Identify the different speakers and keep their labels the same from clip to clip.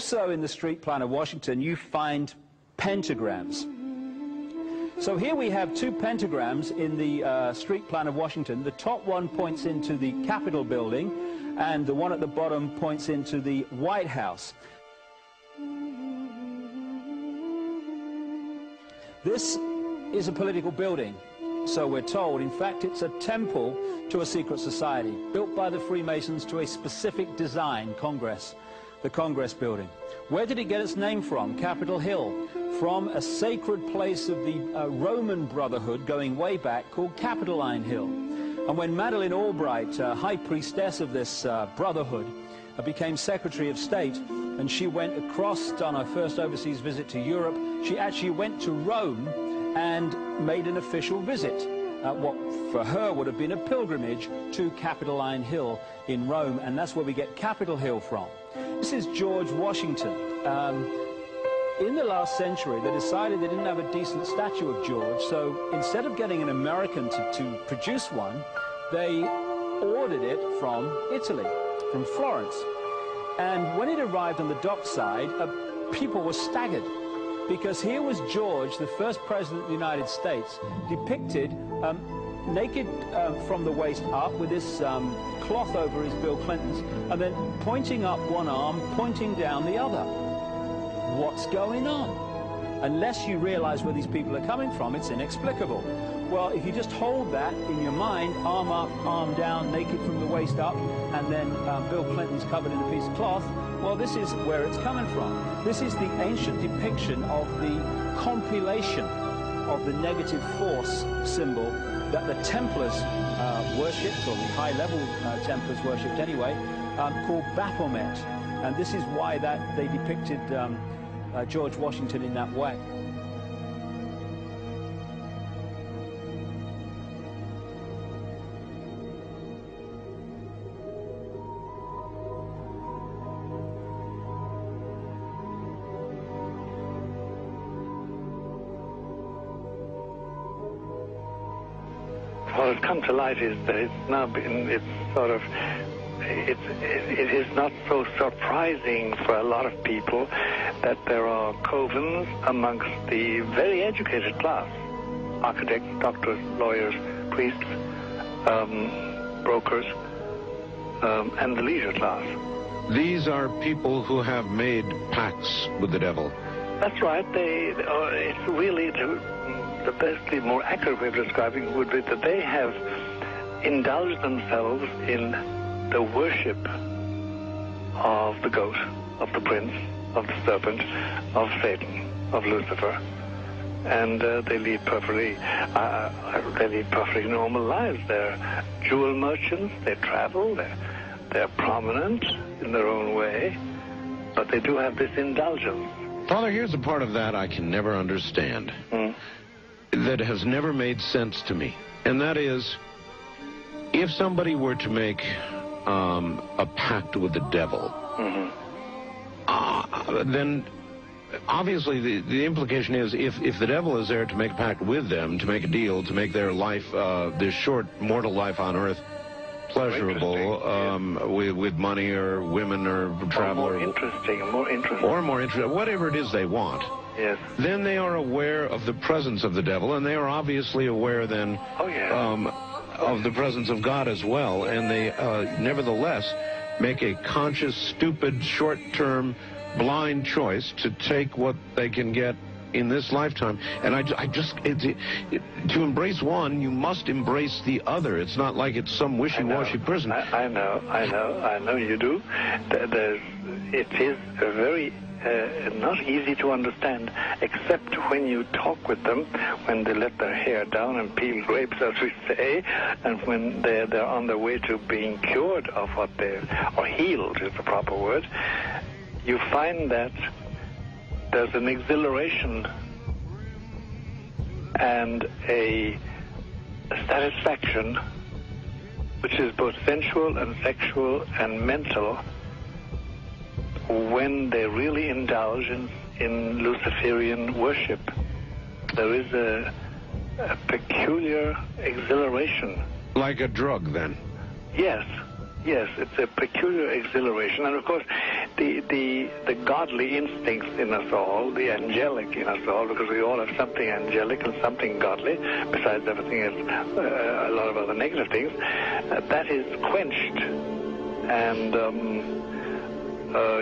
Speaker 1: Also in the street plan of Washington, you find pentagrams. So here we have two pentagrams in the street plan of Washington. The top one points into the Capitol building, and the one at the bottom points into the White House. This is a political building, so we're told. In fact, it's a temple to a secret society, built by the Freemasons to a specific design, Congress, the Congress building. Where did it get its name from? Capitol Hill, from a sacred place of the Roman Brotherhood going way back called Capitoline Hill. And when Madeleine Albright, high priestess of this brotherhood, became Secretary of State, and she went across on her first overseas visit to Europe, she actually went to Rome and made an official visit, what for her would have been a pilgrimage to Capitoline Hill in Rome, and that's where we get Capitol Hill from. This is George Washington. In the last century, they decided they didn't have a decent statue of George, so instead of getting an American to produce one, they ordered it from Italy, from Florence. And when it arrived on the dockside, people were staggered, because here was George, the first president of the United States, depicted naked from the waist up with this cloth over his Bill Clinton's, and then pointing up one arm, pointing down the other. What's going on? Unless you realize where these people are coming from, it's inexplicable. Well, if you just hold that in your mind, arm up, arm down, naked from the waist up, and then Bill Clinton's covered in a piece of cloth, well, this is where it's coming from. This is the ancient depiction of the compilation of the negative force symbol that the Templars worshipped, or the high-level Templars worshipped anyway, called Baphomet. And this is why that they depicted George Washington in that way.
Speaker 2: What has come to light is that it's now been, it is not so surprising for a lot of people that there are covens amongst the very educated class, architects, doctors, lawyers, priests, brokers, and the leisure class.
Speaker 3: These are people who have made pacts with the devil.
Speaker 2: That's right. It's really the best, the more accurate way of describing it would be that they have indulged themselves in the worship of the goat, of the prince, of the serpent, of Satan, of Lucifer, and they lead perfectly normal lives. They're jewel merchants. They travel. They're prominent in their own way, but they do have this indulgence.
Speaker 3: Father, here's a part of that I can never understand, that has never made sense to me, and that is, if somebody were to make a pact with the devil, then obviously the implication is if the devil is there to make a pact with them, to make a deal, to make their life, their short mortal life on earth, pleasurable, with money or women or travel,
Speaker 2: or more interesting,
Speaker 3: whatever it is they want.
Speaker 2: Yes.
Speaker 3: Then they are aware of the presence of the devil, and they are obviously aware then of the presence of God as well, and they nevertheless make a conscious, stupid, short-term, blind choice to take what they can get in this lifetime. And to embrace one, you must embrace the other. It's not like it's some wishy-washy person.
Speaker 2: I know you do. It is a very not easy to understand, except when you talk with them, when they let their hair down and peel grapes, as we say, and when they're on their way to being cured of what or healed is the proper word. You find that there's an exhilaration and a satisfaction which is both sensual and sexual and mental when they really indulge in Luciferian worship. There is a peculiar exhilaration.
Speaker 3: Like a drug, then?
Speaker 2: Yes, it's a peculiar exhilaration. And of course, the godly instincts in us all, the angelic in us all, because we all have something angelic and something godly, besides everything else, a lot of other negative things, that is quenched. And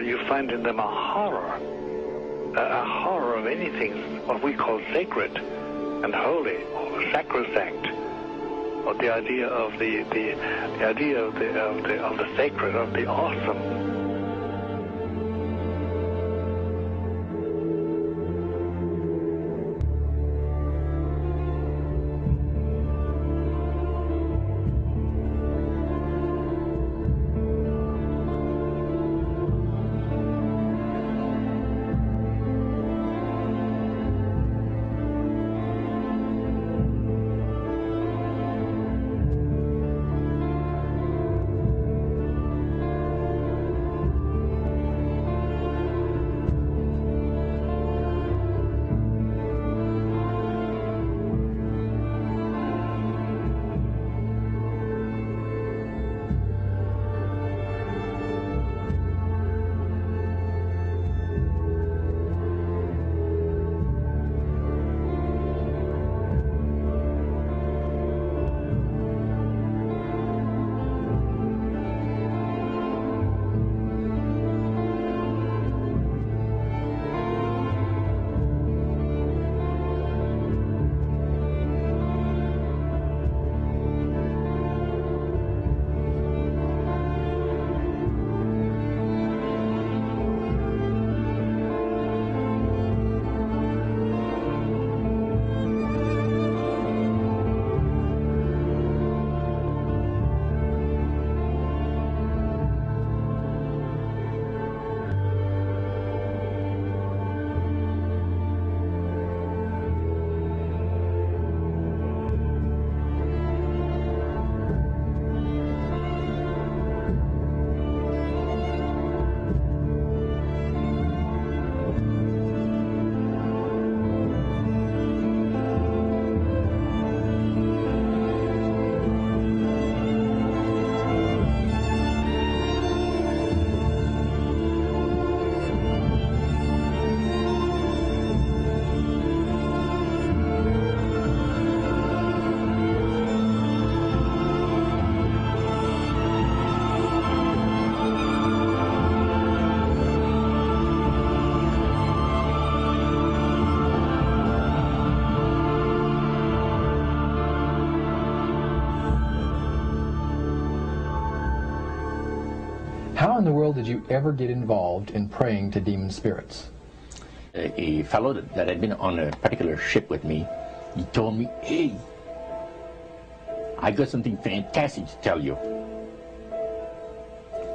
Speaker 2: you find in them a horror of anything what we call sacred and holy or sacrosanct, or the idea of the idea of the sacred, of the awesome.
Speaker 4: How in the world did you ever get involved in praying to demon spirits?
Speaker 5: A fellow that had been on a particular ship with me, he told me, "Hey, I got something fantastic to tell you."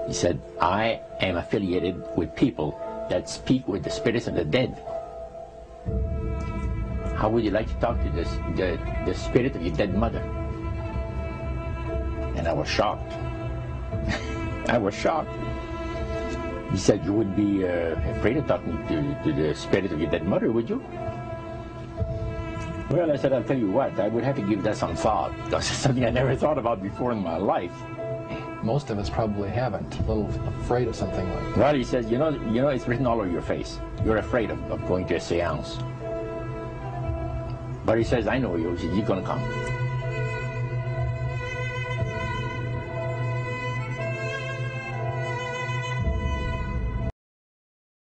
Speaker 5: He said, "I am affiliated with people that speak with the spirits of the dead. How would you like to talk to the spirit of your dead mother?" And I was shocked. I was shocked. He said, "You wouldn't be afraid of talking to the spirit of your dead mother, would you?" Well, I said, "I'll tell you what, I would have to give that some thought, because it's something I never thought about before in my life."
Speaker 4: Most of us probably haven't. A little afraid of something like that.
Speaker 5: Well, he says, you know, it's written all over your face. You're afraid of going to a seance. But he says, "I know you. He says, you're going to come."